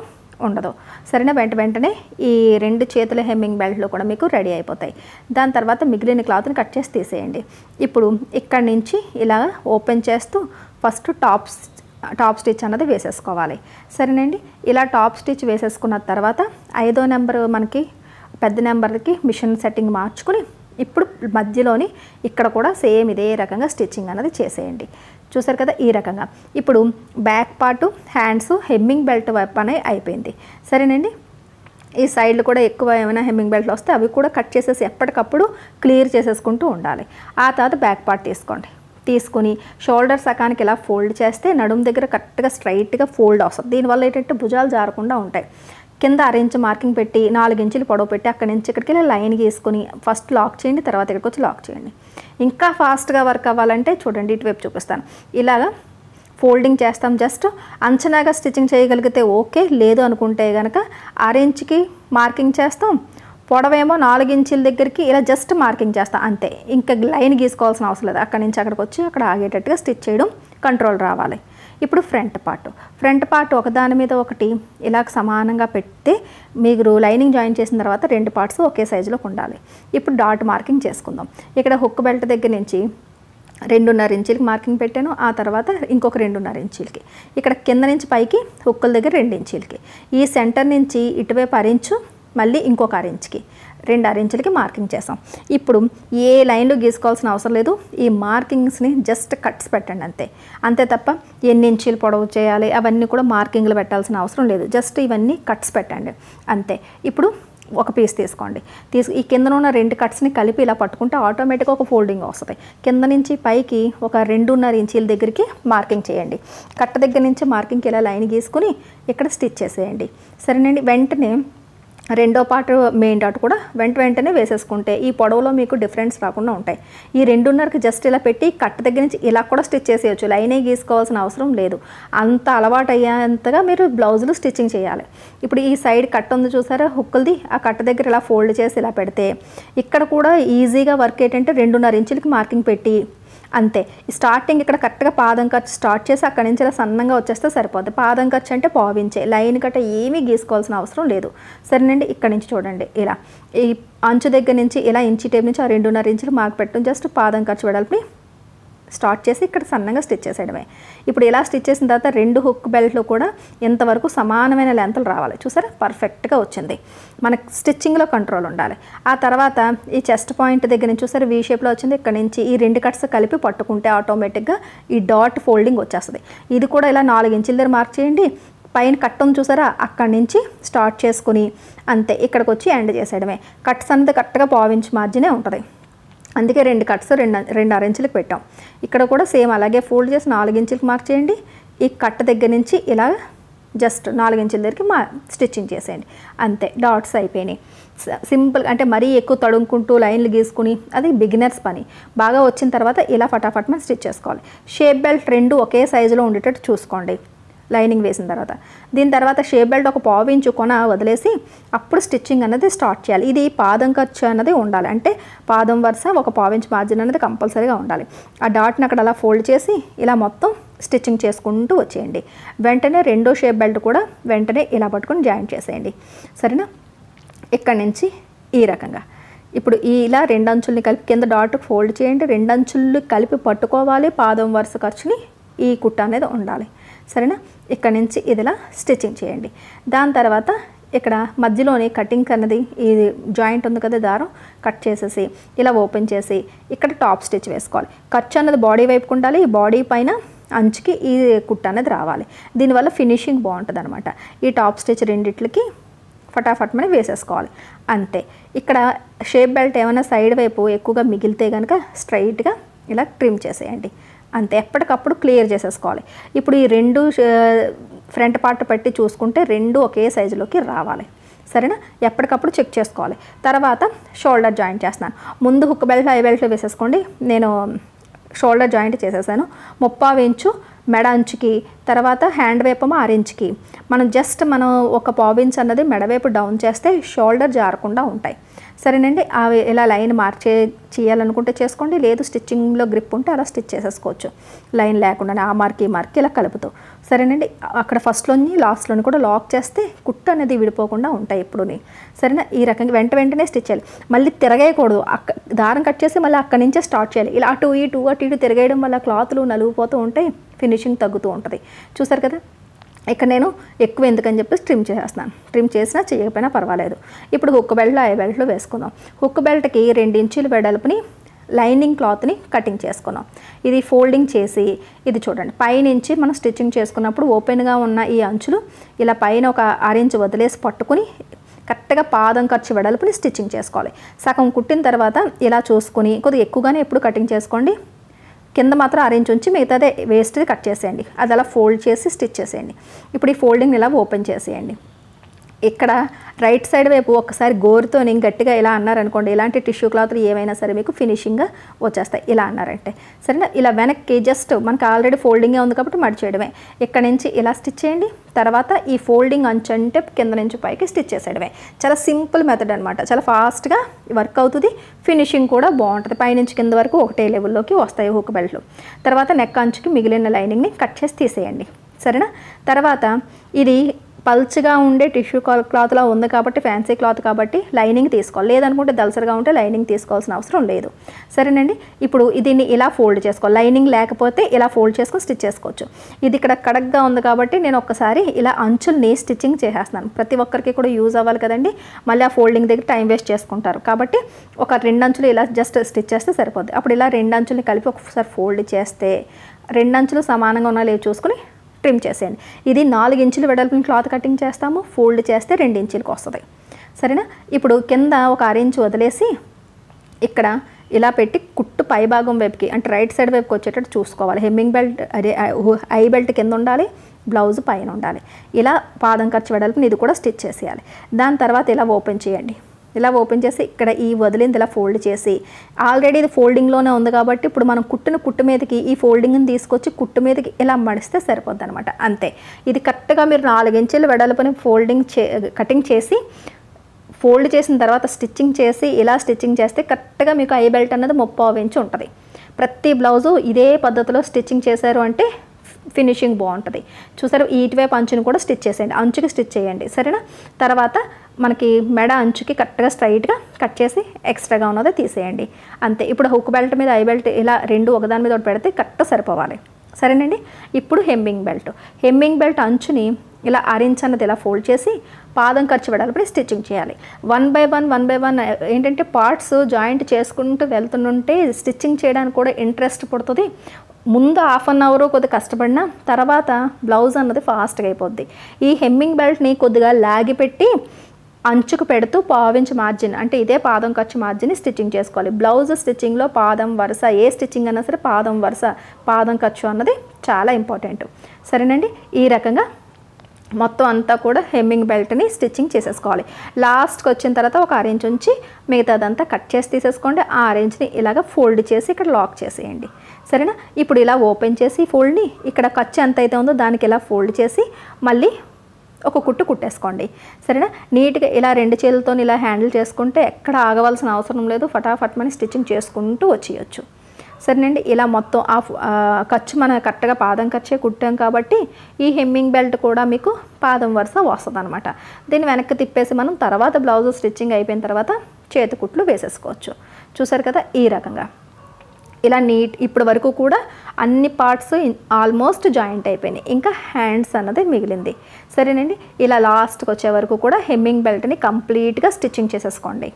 ఉండదు. సరేనా, వెంటనే ఈ 2 చేతుల హెమ్మింగ్ బెల్ట్లు కూడా మీకు రెడీ అయిపోతాయి. దాని తర్వాత మిగిలిన క్లాత్ని కట్ చేసి తీసేయండి. ఇప్పుడు ఇక్కడి నుంచి ఇలా ఓపెన్ చేస్తూ ఫస్ట్ టాప్ స్టిచ్ అన్నది వేసేసుకోవాలి. సరేనండి, ఇలా టాప్ స్టిచ్ వేసేసుకున్న తర్వాత 5వ నెంబర్ మనకి పెద్ద నెంబర్కి మిషన్ సెట్టింగ్ మార్చుకుని ఇప్పుడు మధ్యలోని ఇక్కడ కూడా సేమ్ ఇదే రకంగా స్టిచ్చింగ్ అన్నది చేసేయండి. చూసారు కదా, ఈ రకంగా ఇప్పుడు back part hands hemming belt వైపు అనేది అయిపోయింది. సరేనండి, ఈ సైడ్లు కూడా ఎక్కువ ఏమైనా హెమ్మింగ్ బెల్ట్లు వస్తే అవి కూడా కట్ చేసేసి ఎప్పటికప్పుడు క్లియర్ చేసేసుకుంటూ ఉండాలి. ఆ తర్వాత బ్యాక్ పార్ట్ తీసుకుని షోల్డర్ సకానికి ఇలా ఫోల్డ్ చేస్తే నడుము దగ్గర కరెక్ట్గా స్ట్రైట్గా ఫోల్డ్ వస్తుంది. దీనివల్ల ఏంటంటే భుజాలు జారకుండా ఉంటాయి. కింద 6 ఇంచ్ మార్కింగ్ పెట్టి 4 ఇంచులు పొడవు పెట్టి అక్కడి నుంచి ఇక్కడికి ఇలా లైన్ గీసుకొని ఫస్ట్ లాక్ చేయండి, తర్వాత ఇక్కడికి వచ్చి లాక్ చేయండి. ఇంకా ఫాస్ట్గా వర్క్ అవ్వాలంటే చూడండి, ఇటువైపు చూపిస్తాను. ఇలాగా ఫోల్డింగ్ చేస్తాం. జస్ట్ అంచనాగా స్టిచ్చింగ్ చేయగలిగితే ఓకే, లేదు అనుకుంటే కనుక 6 ఇంచ్కి మార్కింగ్ చేస్తాం, పొడవేమో 4 ఇంచుల దగ్గరికి ఇలా జస్ట్ మార్కింగ్ చేస్తాం అంతే. ఇంకా లైన్ గీసుకోవాల్సిన అవసరం లేదు. అక్కడి నుంచి అక్కడికి వచ్చి అక్కడ ఆగేటట్టుగా స్టిచ్ చేయడం కంట్రోల్ రావాలి. ఇప్పుడు ఫ్రంట్ పార్ట్ ఒకదాని మీద ఒకటి ఇలా సమానంగా పెడితే మీరు లైనింగ్ జాయిన్ చేసిన తర్వాత 2 పార్ట్స్ ఒకే సైజులోకి ఉండాలి. ఇప్పుడు డాట్ మార్కింగ్ చేసుకుందాం. ఇక్కడ హుక్ బెల్ట్ దగ్గర నుంచి 2.5 ఇంచులకి మార్కింగ్ పెట్టాను. ఆ తర్వాత ఇంకొక 2.5 ఇంచులకి, ఇక్కడ కింద నుంచి పైకి హుక్కుల దగ్గర 2 ఇంచులకి, ఈ సెంటర్ నుంచి ఇటువైపు 1 ఇంచు, మళ్ళీ ఇంకొక 1 ఇంచుకి 2.5 ఇంచులకి మార్కింగ్ చేసాం. ఇప్పుడు ఏ లైన్లు గీసుకోవాల్సిన అవసరం లేదు. ఈ మార్కింగ్స్ని జస్ట్ కట్స్ పెట్టండి అంతే తప్ప ఎన్ని ఇంచులు పొడవు చేయాలి అవన్నీ కూడా మార్కింగ్లు పెట్టాల్సిన అవసరం లేదు. జస్ట్ ఇవన్నీ కట్స్ పెట్టండి అంతే. ఇప్పుడు ఒక పీస్ తీసుకోండి. ఈ కింద ఉన్న 2 కట్స్ని కలిపి ఇలా పట్టుకుంటే ఆటోమేటిక్గా ఒక ఫోల్డింగ్ వస్తుంది. కింద నుంచి పైకి ఒక 2.5 ఇంచుల దగ్గరికి మార్కింగ్ చేయండి. కట్ట దగ్గర నుంచి మార్కింగ్కి ఇలా లైన్ గీసుకుని ఇక్కడ స్టిచ్ చేసేయండి. సరేనండి, వెంటనే 2వ పార్ట్ మెయిన్ డాట్ కూడా వెంటనే వేసేసుకుంటే ఈ పొడవులో మీకు డిఫరెన్స్ రాకుండా ఉంటాయి. ఈ 2.5కి జస్ట్ ఇలా పెట్టి కట్ట దగ్గర నుంచి ఇలా కూడా స్టిచ్ చేసేయచ్చు. లైనే గీసుకోవాల్సిన అవసరం లేదు. అంత అలవాటు అయ్యేంతగా మీరు బ్లౌజులు స్టిచ్చింగ్ చేయాలి. ఇప్పుడు ఈ సైడ్ కట్ ఉంది చూసారా హుక్కులది, ఆ కట్ట దగ్గర ఇలా ఫోల్డ్ చేసి ఇలా పెడితే ఇక్కడ కూడా ఈజీగా వర్క్ ఏంటంటే 2.5 ఇంచులకి మార్కింగ్ పెట్టి అంతే. స్టార్టింగ్ ఇక్కడ కరెక్ట్గా పాదం ఖర్చు స్టార్ట్ చేసి అక్కడి నుంచి ఇలా సన్నంగా వచ్చేస్తే సరిపోద్ది. పాదం ఖర్చు అంటే పావించే, లైన్ గట్ట ఏమీ గీసుకోవాల్సిన అవసరం లేదు. సరేనండి, ఇక్కడ నుంచి చూడండి ఇలా ఈ అంచు దగ్గర నుంచి ఇలా ఇంచి టేప్ నుంచి ఆ 2.5 ఇంచులు మార్క్ పెట్టడం, జస్ట్ పాదం ఖర్చు వెడల్పుని స్టార్ట్ చేసి ఇక్కడ సన్నగా స్టిచ్ చేసేయడమే. ఇప్పుడు ఇలా స్టిచ్ చేసిన తర్వాత 2 హుక్ బెల్ట్లు కూడా ఎంతవరకు సమానమైన లెంత్లు రావాలి. చూసారా, పర్ఫెక్ట్గా వచ్చింది. మనకు స్టిచ్చింగ్లో కంట్రోల్ ఉండాలి. ఆ తర్వాత ఈ చెస్ట్ పాయింట్ దగ్గర నుంచి చూసారా వీ షేప్లో వచ్చింది. ఇక్కడ నుంచి ఈ 2 కట్స్ కలిపి పట్టుకుంటే ఆటోమేటిక్గా ఈ డాట్ ఫోల్డింగ్ వచ్చేస్తుంది. ఇది కూడా ఇలా 4 ఇంచుల దగ్గర మార్క్ చేయండి. పైన కట్ ఉంది చూసారా, అక్కడి నుంచి స్టార్ట్ చేసుకుని అంతే ఇక్కడికి వచ్చి ఎండ్ చేసేయడమే. కట్స్ అనేది కరెక్ట్గా 1/4 ఇంచ్ మార్జినే ఉంటుంది. అందుకే 2 కట్స్ 2.5 ఇంచులకు పెట్టాం. ఇక్కడ కూడా సేమ్ అలాగే ఫోల్డ్ చేసి 4 ఇంచులకు మార్క్ చేయండి. ఈ కట్ దగ్గర నుంచి ఇలా జస్ట్ 4 ఇంచుల దగ్గరికి స్టిచ్చింగ్ చేసేయండి. అంతే, డాట్స్ అయిపోయినాయి. సింపుల్, అంటే మరీ ఎక్కువ తడుముకుంటూ లైన్లు గీసుకుని అది బిగినర్స్ పని. బాగా వచ్చిన తర్వాత ఇలా ఫటాఫట్ మనం స్టిచ్ చేసుకోవాలి. షేప్ బెల్ట్ 2 ఒకే సైజులో ఉండేటట్టు చూసుకోండి లైనింగ్ వేసిన తర్వాత. దీని తర్వాత షేప్ బెల్ట్ ఒక 1/4 ఇంచు కొన వదిలేసి అప్పుడు స్టిచ్చింగ్ అనేది స్టార్ట్ చేయాలి. ఇది పాదం ఖర్చు అనేది ఉండాలి, అంటే పాదం వరుస ఒక 1/4 ఇంచ్ మార్జిన్ అనేది కంపల్సరీగా ఉండాలి. ఆ డాట్ని అక్కడ అలా ఫోల్డ్ చేసి ఇలా మొత్తం స్టిచ్చింగ్ చేసుకుంటూ వచ్చేయండి. వెంటనే 2వ షేప్ బెల్ట్ కూడా వెంటనే ఇలా పట్టుకొని జాయింట్ చేసేయండి. సరేనా, ఇక్కడి నుంచి ఈ రకంగా ఇప్పుడు ఇలా 2 అంచుల్ని కలిపి కింద డాట్ ఫోల్డ్ చేయండి. 2 అంచులు కలిపి పట్టుకోవాలి. పాదం వరుస ఖర్చుని ఈ కుట్ట అనేది ఉండాలి. సరేనా, ఇక్కడ నుంచి ఇదిలా స్టిచ్చింగ్ చేయండి. దాని తర్వాత ఇక్కడ మధ్యలోని కటింగ్ అన్నది ఈ జాయింట్ ఉంది కదా, దారం కట్ చేసేసి ఇలా ఓపెన్ చేసి ఇక్కడ టాప్ స్టిచ్ వేసుకోవాలి. ఖర్చు అన్నది బాడీ వైపుకు ఉండాలి. ఈ బాడీ పైన అంచుకి ఈ కుట్ట అనేది రావాలి. దీనివల్ల ఫినిషింగ్ బాగుంటుంది అనమాట. ఈ టాప్ స్టిచ్ రెండిట్లకి ఫటాఫట్ మనం వేసేసుకోవాలి. అంతే. ఇక్కడ షేప్ బెల్ట్ ఏమైనా సైడ్ వైపు ఎక్కువగా మిగిలితే కనుక స్ట్రైట్గా ఇలా ట్రిమ్ చేసేయండి. అంతే, ఎప్పటికప్పుడు క్లియర్ చేసేసుకోవాలి. ఇప్పుడు ఈ 2 ఫ్రంట్ పార్ట్ పెట్టి చూసుకుంటే 2 ఒకే సైజులోకి రావాలి. సరేనా, ఎప్పటికప్పుడు చెక్ చేసుకోవాలి. తర్వాత షోల్డర్ జాయింట్ చేస్తున్నాను. ముందు హుక్ బెల్ట్ ఐ బెల్ట్ వేసేసుకోండి. నేను షోల్డర్ జాయింట్ చేసేసాను. 3/4 ఇంచు మెడ అంచుకి, తర్వాత హ్యాండ్ వైపు 6 ఇంచుకి మనం ఒక 1/4 ఇంచ్ అన్నది మెడవైపు డౌన్ చేస్తే షోల్డర్ జారకుండా ఉంటాయి. సరేనండి, అవి ఇలా లైన్ చేయాలనుకుంటే చేసుకోండి. లేదు స్టిచ్చింగ్లో గ్రిప్ ఉంటే అలా స్టిచ్ చేసేసుకోవచ్చు లైన్ లేకుండా, ఆ మార్క్ ఈ మార్క్ ఇలా కలుపుతూ. సరేనండి, అక్కడ ఫస్ట్లోని లాస్ట్లోని కూడా లాక్ చేస్తే కుట్టు అనేది విడిపోకుండా ఉంటాయి ఎప్పుడుని. సరేనా, ఈ రకంగా వెంటనే స్టిచ్ చేయాలి. మళ్ళీ తిరగేయకూడదు. దారం కట్ చేసి మళ్ళీ అక్కడి నుంచే స్టార్ట్ చేయాలి. ఇలా అటు ఇటు తిరగేయడం వల్ల క్లాత్లు నలిగిపోతూ ఉంటాయి, ఫినిషింగ్ తగ్గుతూ ఉంటుంది. చూసారు కదా, ఇక్కడ నేను ఎక్కువ ఎందుకని చెప్పేసి ట్రిమ్ చేసేస్తున్నాను. ట్రిమ్ చేసినా చేయకపోయినా పర్వాలేదు. ఇప్పుడు హుక్ బెల్ట్లో ఐ బెల్ట్లో వేసుకుందాం. హుక్ బెల్ట్కి 2 ఇంచులు వెడల్పుని లైనింగ్ క్లాత్ని కటింగ్ చేసుకున్నాం. ఇది ఫోల్డింగ్ చేసి ఇది చూడండి, పైనుంచి మనం స్టిచ్చింగ్ చేసుకున్నప్పుడు ఓపెన్గా ఉన్న ఈ అంచులు ఇలా పైన ఒక 6 ఇంచు వదిలేసి పట్టుకుని కరెక్ట్గా పాదం ఖర్చు వెడల్పుని స్టిచ్చింగ్ చేసుకోవాలి. సగం కుట్టిన తర్వాత ఇలా చూసుకుని కొద్దిగా ఎక్కువగానే ఎప్పుడు కటింగ్ చేసుకోండి. కింద మాత్రం 6 ఇంచు ఉంచి మిగతాదే వేస్ట్ కట్ చేసేయండి. అది అలా ఫోల్డ్ చేసి స్టిచ్ చేసేయండి. ఇప్పుడు ఈ ఫోల్డింగ్ ఇలా ఓపెన్ చేసేయండి. ఇక్కడ రైట్ సైడ్ వైపు ఒకసారి గోరుతో నేను గట్టిగా ఇలా అన్నారనుకోండి, ఇలాంటి టిష్యూ క్లాత్లు ఏమైనా సరే మీకు ఫినిషింగ్గా వచ్చేస్తాయి. ఇలా అన్నారంటే సరేనా. ఇలా వెనక్కి జస్ట్ మనకు ఆల్రెడీ ఫోల్డింగే ఉంది కాబట్టి మడి చేయడమే. ఇక్కడ నుంచి ఇలా స్టిచ్ చేయండి. తర్వాత ఈ ఫోల్డింగ్ అంచు అంటే కింద నుంచి పైకి స్టిచ్ చేసేయడమే. చాలా సింపుల్ మెథడ్ అనమాట. చాలా ఫాస్ట్గా వర్క్ అవుతుంది, ఫినిషింగ్ కూడా బాగుంటుంది. పైనుంచి కింద వరకు ఒకటే లెవెల్లోకి వస్తాయి హుక్ బెల్ట్లు. తర్వాత నెక్ అంచుకి మిగిలిన లైనింగ్ని కట్ చేసి తీసేయండి. సరేనా. తర్వాత ఇది పల్చగా ఉండే టిష్యూ క్లాత్లా ఉంది కాబట్టి, ఫ్యాన్సీ క్లాత్ కాబట్టి లైనింగ్ తీసుకోవాలి. లేదనుకుంటే దలసరిగా ఉంటే లైనింగ్ తీసుకోవాల్సిన అవసరం లేదు. సరేనండి, ఇప్పుడు దీన్ని ఇలా ఫోల్డ్ చేసుకోవాలి. లైనింగ్ లేకపోతే ఇలా ఫోల్డ్ చేసుకొని స్టిచ్ చేసుకోవచ్చు. ఇది ఇక్కడ కడగ్గా ఉంది కాబట్టి నేను ఒక్కసారి ఇలా అంచుల్ని స్టిచ్చింగ్ చేసేస్తున్నాను. ప్రతి ఒక్కరికి కూడా యూజ్ అవ్వాలి కదండి. మళ్ళీ ఆ ఫోల్డింగ్ దగ్గర టైం వేస్ట్ చేసుకుంటారు కాబట్టి ఒక 2 అంచులు ఇలా జస్ట్ స్టిచ్ చేస్తే సరిపోద్ది. అప్పుడు ఇలా 2 అంచుల్ని కలిపి ఒకసారి ఫోల్డ్ చేస్తే 2 అంచులు సమానంగా ఉన్నా లేవు చూసుకుని ట్రిమ్ చేసేయండి. ఇది 4 ఇంచులు వెడల్పుని క్లాత్ కటింగ్ చేస్తాము. ఫోల్డ్ చేస్తే 2 ఇంచులకు వస్తుంది. సరేనా. ఇప్పుడు కింద ఒక 6 ఇంచు వదిలేసి ఇక్కడ ఇలా పెట్టి కుట్టు పై భాగం వైపుకి అంటే రైట్ సైడ్ వైపుకి వచ్చేటట్టు చూసుకోవాలి. హెమ్మింగ్ బెల్ట్ ఐ బెల్ట్ కింద ఉండాలి, బ్లౌజ్ పైన ఉండాలి. ఇలా పాదం ఖర్చు వెడల్పుని ఇది కూడా స్టిచ్ చేసేయాలి. దాని తర్వాత ఇలా ఓపెన్ చేయండి. ఇలా ఓపెన్ చేసి ఇక్కడ ఈ వదిలింది ఇలా ఫోల్డ్ చేసి, ఆల్రెడీ ఇది ఫోల్డింగ్లోనే ఉంది కాబట్టి ఇప్పుడు మనం కుట్టు మీదకి ఈ ఫోల్డింగ్ని తీసుకొచ్చి కుట్టు మీదకి ఇలా మడిస్తే సరిపోద్ది అనమాట. అంతే. ఇది కరెక్ట్గా మీరు 4 ఇంచులు వెడల్పుని కటింగ్ చేసి ఫోల్డ్ చేసిన తర్వాత స్టిచ్చింగ్ చేసి ఇలా స్టిచ్చింగ్ చేస్తే కరెక్ట్గా మీకు ఐ బెల్ట్ అన్నది 3/4 ఇంచు ఉంటుంది. ప్రతి బ్లౌజు ఇదే పద్ధతిలో స్టిచ్చింగ్ చేశారు అంటే ఫినిషింగ్ బాగుంటుంది. చూసారు, ఇటువైపు అంచుని కూడా స్టిచ్ చేసేయండి, అంచుకి స్టిచ్ చేయండి, సరేనా. తర్వాత మనకి మెడ అంచుకి కరెక్ట్గా స్ట్రైట్గా కట్ చేసి ఎక్స్ట్రాగా ఉన్నది తీసేయండి, అంతే. ఇప్పుడు హుక్ బెల్ట్ మీద ఐ బెల్ట్ ఇలా రెండు ఒకదాని మీద ఒకటి పెడితే కరెక్ట్ సరిపోవాలి, సరేనండి. ఇప్పుడు హెమ్మింగ్ బెల్ట్ అంచుని ఇలా అరేంజ్ అన్నది ఇలా ఫోల్డ్ చేసి పాదం ఖర్చు పెడాలి స్టిచ్చింగ్ చేయాలి. వన్ బై వన్ ఏంటంటే పార్ట్స్ జాయింట్ చేసుకుంటూ వెళ్తుంటే స్టిచ్చింగ్ చేయడానికి కూడా ఇంట్రెస్ట్ పుడుతుంది. ముందు హాఫ్ అన్ అవర్ కొద్దిగా కష్టపడినా తర్వాత బ్లౌజ్ అన్నది ఫాస్ట్గా అయిపోద్ది. ఈ హెమ్మింగ్ బెల్ట్ని కొద్దిగా లాగి పెట్టి అంచుకు పెడుతూ పావించి మార్జిన్ అంటే ఇదే పాదం ఖర్చు మార్జిన్ని స్టిచ్చింగ్ చేసుకోవాలి. బ్లౌజ్ స్టిచ్చింగ్లో పాదం వరుస, ఏ స్టిచ్చింగ్ అన్నా సరే పాదం వరుస పాదం ఖర్చు అన్నది చాలా ఇంపార్టెంట్, సరేనండి. ఈ రకంగా మొత్తం అంతా కూడా హెమ్మింగ్ బెల్ట్ని స్టిచ్చింగ్ చేసేసుకోవాలి. లాస్ట్కి వచ్చిన తర్వాత ఒక అరేంజ్ ఉంచి మిగతాదంతా కట్ చేసి తీసేసుకోండి. ఆ అరేంజ్ని ఇలాగ ఫోల్డ్ చేసి ఇక్కడ లాక్ చేసేయండి, సరేనా. ఇప్పుడు ఇలా ఓపెన్ చేసి ఫోల్డ్ని ఇక్కడ ఖర్చు ఎంత అయితే ఉందో దానికి ఇలా ఫోల్డ్ చేసి మళ్ళీ ఒక కుట్టేసుకోండి, సరేనా. నీట్గా ఇలా రెండు చేతులతో ఇలా హ్యాండిల్ చేసుకుంటే ఎక్కడ ఆగవలసిన అవసరం లేదు, ఫటాఫట్ మని స్టిచ్చింగ్ చేసుకుంటూ వచ్చేయచ్చు, సరేనండి. ఇలా మొత్తం ఖర్చు మన కరెక్ట్గా పాదం ఖర్చే కుట్టాం కాబట్టి ఈ హెమ్మింగ్ బెల్ట్ కూడా మీకు పాదం వరుస వస్తుంది అనమాట. దీన్ని వెనక్కి తిప్పేసి మనం తర్వాత బ్లౌజ్ స్టిచ్చింగ్ అయిపోయిన తర్వాత చేతి కుట్లు వేసేసుకోవచ్చు. చూసారు కదా, ఈ రకంగా ఇలా నీట్. ఇప్పటి వరకు కూడా అన్ని పార్ట్స్ ఆల్మోస్ట్ జాయింట్ అయిపోయినాయి, ఇంకా హ్యాండ్స్ అన్నది మిగిలింది, సరేనండి. ఇలా లాస్ట్కి వచ్చే వరకు కూడా హెమ్మింగ్ బెల్ట్ని కంప్లీట్గా స్టిచ్చింగ్ చేసేసుకోండి.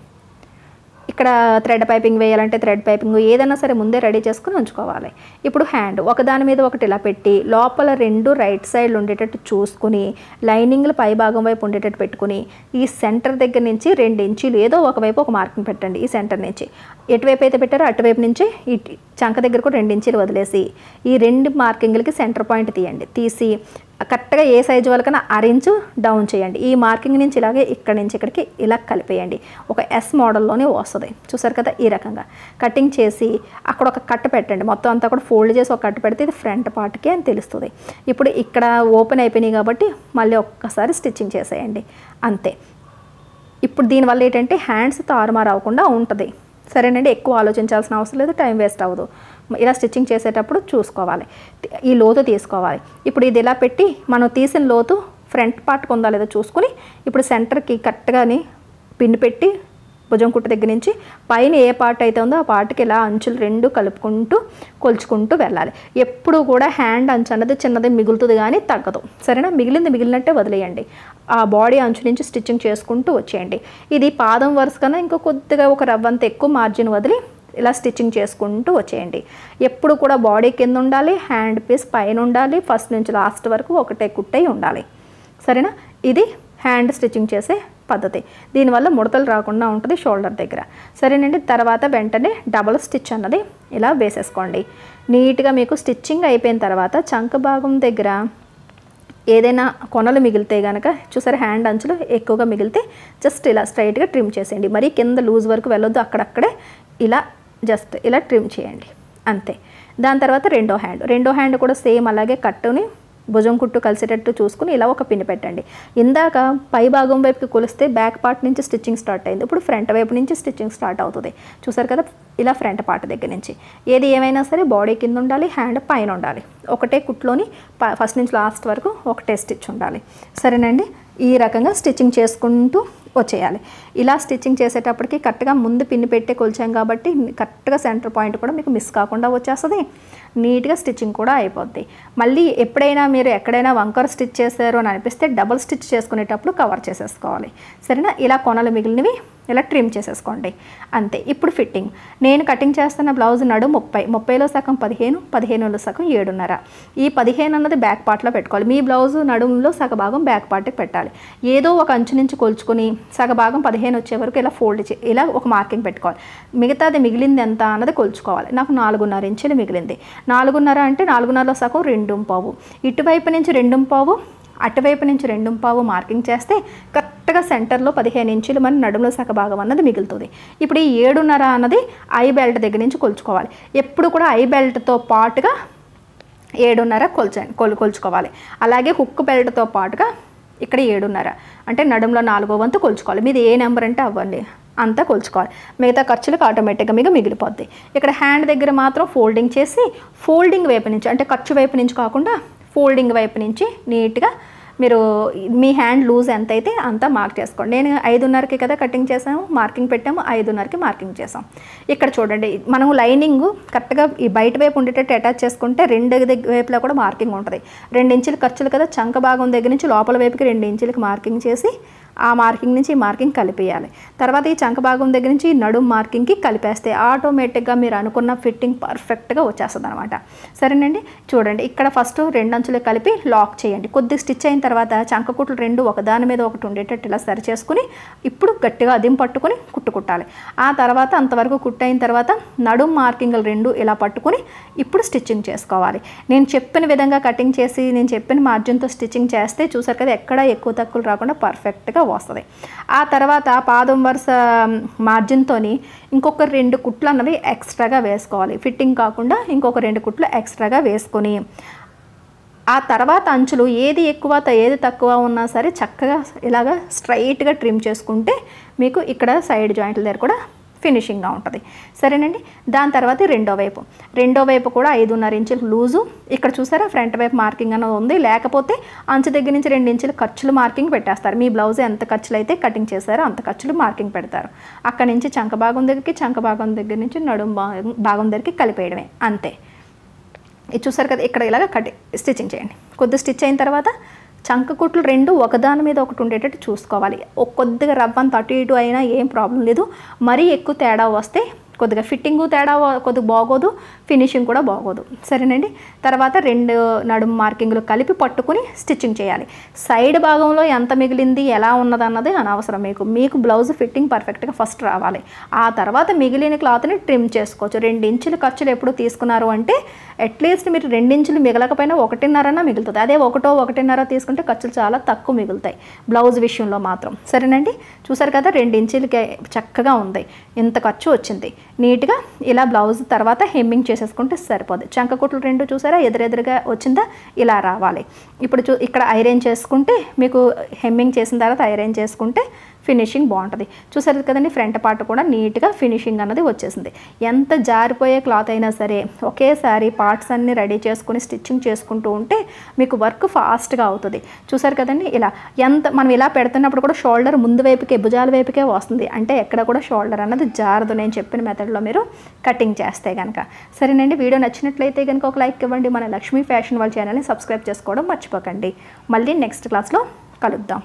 ఇక్కడ థ్రెడ్ పైపింగ్ వేయాలంటే థ్రెడ్ పైపింగ్ ఏదైనా సరే ముందే రెడీ చేసుకుని ఉంచుకోవాలి. ఇప్పుడు హ్యాండ్ ఒకదాని మీద ఒకటి ఇలా పెట్టి లోపల రెండు రైట్ సైడ్లు ఉండేటట్టు చూసుకుని లైనింగ్లు పై భాగం వైపు ఉండేటట్టు పెట్టుకుని ఈ సెంటర్ దగ్గర నుంచి 2 ఇంచీలు ఏదో ఒకవైపు ఒక మార్కింగ్ పెట్టండి. ఈ సెంటర్ నుంచి ఎటువైపు అయితే పెట్టారో అటువైపు నుంచి ఈ చంక దగ్గర కూడా 2 ఇంచీలు వదిలేసి ఈ 2 మార్కింగ్లకి సెంటర్ పాయింట్ తీసి కరెక్ట్గా ఏ సైజు వాళ్ళకైనా అరేంజ్ డౌన్ చేయండి. ఈ మార్కింగ్ నుంచి ఇలాగే ఇక్కడి నుంచి ఇక్కడికి ఇలా కలిపేయండి. ఒక ఎస్ మోడల్లోనే వస్తుంది, చూసారు కదా. ఈ రకంగా కటింగ్ చేసి అక్కడ ఒక కట్ పెట్టండి. మొత్తం అంతా కూడా ఫోల్డ్ చేసి ఒక కట్ పెడితే ఇది ఫ్రంట్ పార్ట్కి అని తెలుస్తుంది. ఇప్పుడు ఇక్కడ ఓపెన్ అయిపోయినాయి కాబట్టి మళ్ళీ ఒక్కసారి స్టిచ్చింగ్ చేసేయండి, అంతే. ఇప్పుడు దీనివల్ల ఏంటంటే హ్యాండ్స్ తారుమారు అవ్వకుండా ఉంటుంది, సరేనండి. ఎక్కువ ఆలోచించాల్సిన అవసరం లేదు, టైం వేస్ట్ అవ్వదు. ఇలా స్టిచ్చింగ్ చేసేటప్పుడు చూసుకోవాలి, ఈ లోతు తీసుకోవాలి. ఇప్పుడు ఇది ఇలా పెట్టి మనం తీసిన లోతు ఫ్రంట్ పార్ట్కి ఉందా లేదో చూసుకుని ఇప్పుడు సెంటర్కి కరెక్ట్గాని పిన్ పెట్టి భుజం కుట్టు దగ్గర నుంచి పైన ఏ పార్ట్ అయితే ఉందో ఆ పార్ట్కి ఇలా అంచులు 2 కలుపుకుంటూ కొలుచుకుంటూ వెళ్ళాలి. ఎప్పుడు కూడా హ్యాండ్ అంచు అన్నది చిన్నది మిగులుతుంది కానీ తగ్గదు, సరేనా. మిగిలినట్టే వదిలేయండి. ఆ బాడీ అంచు నుంచి స్టిచ్చింగ్ చేసుకుంటూ వచ్చేయండి. ఇది పాదం వరుస కన్నా ఇంకో కొద్దిగా ఒక రవ్వంత ఎక్కువ మార్జిన్ వదిలి ఇలా స్టిచ్చింగ్ చేసుకుంటూ వచ్చేయండి. ఎప్పుడు కూడా బాడీ కింద ఉండాలి, హ్యాండ్ పీస్ పైన ఉండాలి, ఫస్ట్ నుంచి లాస్ట్ వరకు ఒకటే కుట్టై ఉండాలి, సరేనా. ఇది హ్యాండ్ స్టిచ్చింగ్ చేసే పద్ధతి. దీనివల్ల ముడతలు రాకుండా ఉంటుంది షోల్డర్ దగ్గర, సరేనండి. తర్వాత వెంటనే డబల్ స్టిచ్ అన్నది ఇలా వేసేసుకోండి. నీట్గా మీకు స్టిచ్చింగ్ అయిపోయిన తర్వాత చంక భాగం దగ్గర ఏదైనా కొనలు మిగిలితే కనుక చూసారు, హ్యాండ్ అంచులు ఎక్కువగా మిగిలితే జస్ట్ ఇలా స్ట్రైట్గా ట్రిమ్ చేసేయండి. మరీ కింద లూజ్ వరకు వెళ్ళొద్దు, అక్కడక్కడే ఇలా జస్ట్ ఇలా ట్రిమ్ చేయండి, అంతే. దాని తర్వాత రెండో హ్యాండ్ కూడా సేమ్ అలాగే కట్టుని భుజం కుట్టు కలిసేటట్టు చూసుకుని ఇలా ఒక పిన్ పెట్టండి. ఇందాక పై భాగం వైపుకి కొలిస్తే బ్యాక్ పార్ట్ నుంచి స్టిచ్చింగ్ స్టార్ట్ అయింది, ఇప్పుడు ఫ్రంట్ వైపు నుంచి స్టిచ్చింగ్ స్టార్ట్ అవుతుంది, చూసారు కదా. ఇలా ఫ్రంట్ పార్ట్ దగ్గర నుంచి ఏది ఏమైనా సరే బాడీ కింద ఉండాలి, హ్యాండ్ పైన ఉండాలి. ఒకటే కుట్లోని ఫస్ట్ నుంచి లాస్ట్ వరకు ఒకటే స్టిచ్ ఉండాలి, సరేనండి. ఈ రకంగా స్టిచ్చింగ్ చేసుకుంటూ వచ్చేయాలి. ఇలా స్టిచ్చింగ్ చేసేటప్పటికి కరెక్ట్గా ముందు పిన్ని పెట్టే కొలిచాం కాబట్టి కరెక్ట్గా సెంటర్ పాయింట్ కూడా మీకు మిస్ కాకుండా వచ్చేస్తుంది, నీట్గా స్టిచ్చింగ్ కూడా అయిపోద్ది. మళ్ళీ ఎప్పుడైనా మీరు ఎక్కడైనా వంకర్ స్టిచ్ చేశారు అని అనిపిస్తే డబుల్ స్టిచ్ చేసుకునేటప్పుడు కవర్ చేసేసుకోవాలి, సరేనా. ఇలా కొనలు మిగిలినవి ఇలా ట్రిమ్ చేసేసుకోండి, అంతే. ఇప్పుడు ఫిట్టింగ్. నేను కటింగ్ చేస్తున్న బ్లౌజ్ నడుము 30లో సగం 15, 15లో సగం 7.5. ఈ 15 అన్నది బ్యాక్ పార్ట్లో పెట్టుకోవాలి. మీ బ్లౌజు నడుములో సగభాగం బ్యాక్ పార్ట్కి పెట్టాలి. ఏదో ఒక అంచు నుంచి కొలుచుకొని సగభాగం 15 వచ్చే వరకు ఇలా ఫోల్డ్ ఇలా ఒక మార్కింగ్ పెట్టుకోవాలి. మిగతాది మిగిలింది ఎంత అన్నది కొలుచుకోవాలి. నాకు 4.5 ఇంచులు మిగిలింది. 4.5 అంటే 4.5లో సగం 2.5. ఇటువైపు నుంచి 2.5, అటువైపు నుంచి 2.5 మార్కింగ్ చేస్తే కరెక్ట్గా సెంటర్లో 15 ఇంచులు మన నడుములో సగభాగం అన్నది మిగులుతుంది. ఇప్పుడు ఈ 7.5 అన్నది ఐ బెల్ట్ దగ్గర నుంచి కొలుచుకోవాలి. ఎప్పుడు కూడా ఐ బెల్ట్తో పాటుగా 7.5 కొలుచుకోవాలి. అలాగే హుక్ బెల్ట్తో పాటుగా ఇక్కడ 7.5 అంటే నడుములో 4వ వంతు కొలుచుకోవాలి. మీది ఏ నెంబర్ అంటే అవ్వండి, అంతా కొలుచుకోవాలి. మిగతా ఖర్చులకు ఆటోమేటిక్గా మీకు మిగిలిపోద్ది. ఇక్కడ హ్యాండ్ దగ్గర మాత్రం ఫోల్డింగ్ చేసి ఫోల్డింగ్ వైపు నుంచి అంటే ఖర్చు వైపు నుంచి కాకుండా ఫోల్డింగ్ వైపు నుంచి నీట్గా మీరు మీ హ్యాండ్ లూజ్ ఎంత అయితే అంతా మార్క్ చేసుకోండి. నేను 5:30కి కదా కటింగ్ చేసాము, మార్కింగ్ పెట్టాము, 5:30కి మార్కింగ్ చేసాం. ఇక్కడ చూడండి మనం లైనింగ్ కరెక్ట్గా ఈ బయట వైపు ఉండేటట్టు అటాచ్ చేసుకుంటే 2 వైపులా కూడా మార్కింగ్ ఉంటుంది. 2 ఇంచులు ఖర్చులు కదా, చంక భాగం దగ్గర నుంచి లోపల వైపుకి 2 ఇంచులకి మార్కింగ్ చేసి ఆ మార్కింగ్ నుంచి ఈ మార్కింగ్ కలిపేయాలి. తర్వాత ఈ చంక భాగం దగ్గర నుంచి నడుం మార్కింగ్కి కలిపేస్తే ఆటోమేటిక్గా మీరు అనుకున్న ఫిట్టింగ్ పర్ఫెక్ట్గా వచ్చేస్తుంది అనమాట. సరేనండి, చూడండి ఇక్కడ ఫస్ట్ 2 అంచులు కలిపి లాక్ చేయండి. కొద్దిగా స్టిచ్ అయిన తర్వాత చంక కుట్లు 2 ఒకదాని మీద ఒకటి ఉండేటట్టు ఇలా సరి చేసుకుని ఇప్పుడు గట్టిగా అదిం పట్టుకొని కుట్టాలి. ఆ తర్వాత అంతవరకు కుట్టయిన తర్వాత నడుం మార్కింగ్లు 2 ఇలా పట్టుకుని ఇప్పుడు స్టిచ్చింగ్ చేసుకోవాలి. నేను చెప్పిన విధంగా కటింగ్ చేసి నేను చెప్పిన మార్జిన్తో స్టిచ్చింగ్ చేస్తే చూసారు కదా ఎక్కడ ఎక్కువ తక్కువలు రాకుండా పర్ఫెక్ట్గా వస్తుంది. ఆ తర్వాత పాదం వరుస మార్జిన్తో ఇంకొక 2 కుట్లు అన్నవి ఎక్స్ట్రాగా వేసుకోవాలి. ఫిట్టింగ్ కాకుండా ఇంకొక 2 కుట్లు ఎక్స్ట్రాగా వేసుకొని ఆ తర్వాత అంచులు ఏది ఎక్కువ ఏది తక్కువ ఉన్నా సరే చక్కగా ఇలాగా స్ట్రైట్గా ట్రిమ్ చేసుకుంటే మీకు ఇక్కడ సైడ్ జాయింట్ల దగ్గర కూడా ఫినిషింగ్గా ఉంటుంది. సరేనండి, దాని తర్వాత రెండో వైపు కూడా 5.5 ఇంచులు లూజు. ఇక్కడ చూసారా ఫ్రంట్ వైపు మార్కింగ్ అనేది ఉంది. లేకపోతే అంచు దగ్గర నుంచి 2 ఇంచులు ఖర్చులు మార్కింగ్ పెట్టేస్తారు. మీ బ్లౌజ్ ఎంత ఖర్చులు అయితే కటింగ్ చేశారో అంత ఖర్చులు మార్కింగ్ పెడతారు. అక్కడ నుంచి చంక భాగం దగ్గర నుంచి నడుం భాగం దగ్గరికి కలిపేయడమే, అంతే. ఇది చూసారు కదా, ఇక్కడ ఇలాగ స్టిచ్చింగ్ చేయండి. కొద్దిగా స్టిచ్ అయిన తర్వాత చంక కుట్లు 2 ఒకదాని మీద ఒకటి ఉండేటట్టు చూసుకోవాలి. కొద్దిగా రవ్వంత అటు ఇటు అయినా ఏం ప్రాబ్లం లేదు. మరీ ఎక్కువ తేడా వస్తే కొద్దిగా ఫిట్టింగు తేడా కొద్దిగా బాగోదు, ఫినిషింగ్ కూడా బాగోదు. సరేనండి, తర్వాత 2 నడుము మార్కింగ్లు కలిపి పట్టుకుని స్టిచ్చింగ్ చేయాలి. సైడ్ భాగంలో ఎంత మిగిలింది ఎలా ఉన్నదన్నది అనవసరం. మీకు బ్లౌజ్ ఫిట్టింగ్ పర్ఫెక్ట్గా ఫస్ట్ రావాలి. ఆ తర్వాత మిగిలిన క్లాత్ని ట్రిమ్ చేసుకోవచ్చు. 2 ఇంచులు ఖర్చులు ఎప్పుడు తీసుకున్నారు అంటే అట్లీస్ట్ మీరు 2 ఇంచులు మిగలకపోయినా 1.5 మిగులుతుంది. అదే 1.5 తీసుకుంటే ఖర్చులు చాలా తక్కువ మిగులుతాయి బ్లౌజ్ విషయంలో మాత్రం. సరేనండి, చూసారు కదా 2 ఇంచులకి చక్కగా ఉంది, ఇంత ఖర్చు వచ్చింది. నీట్గా ఇలా బ్లౌజ్ తర్వాత హెమ్మింగ్ చేసేసుకుంటే సరిపోదు. చంక కుట్లు 2 చూసారా ఎదురెదురుగా వచ్చిందా, ఇలా రావాలి. ఇప్పుడు ఇక్కడ ఐరన్ చేసుకుంటే మీకు హెమ్మింగ్ చేసిన తర్వాత ఐరన్ చేసుకుంటే ఫినిషింగ్ బాగుంటుంది. చూసారు కదండి, ఫ్రంట్ పార్ట్ కూడా నీట్గా ఫినిషింగ్ అన్నది వచ్చేసింది. ఎంత జారిపోయే క్లాత్ అయినా సరే ఒకేసారి పార్ట్స్ అన్నీ రెడీ చేసుకుని స్టిచ్చింగ్ చేసుకుంటూ ఉంటే మీకు వర్క్ ఫాస్ట్గా అవుతుంది. చూసారు కదండి, ఇలా మనం ఇలా పెడుతున్నప్పుడు కూడా షోల్డర్ ముందు వైపుకే భుజాల వైపుకే వస్తుంది. అంటే ఎక్కడ కూడా షోల్డర్ అన్నది జారదు నేను చెప్పిన మెథడ్లో మీరు కటింగ్ చేస్తే కనుక. సరేనండి, వీడియో నచ్చినట్లయితే కనుక ఒక లైక్ ఇవ్వండి. మన లక్ష్మీ ఫ్యాషన్ వాళ్ళ ఛానల్ని సబ్స్క్రైబ్ చేసుకోవడం మర్చిపోకండి. మళ్ళీ నెక్స్ట్ క్లాస్లో కలుద్దాం.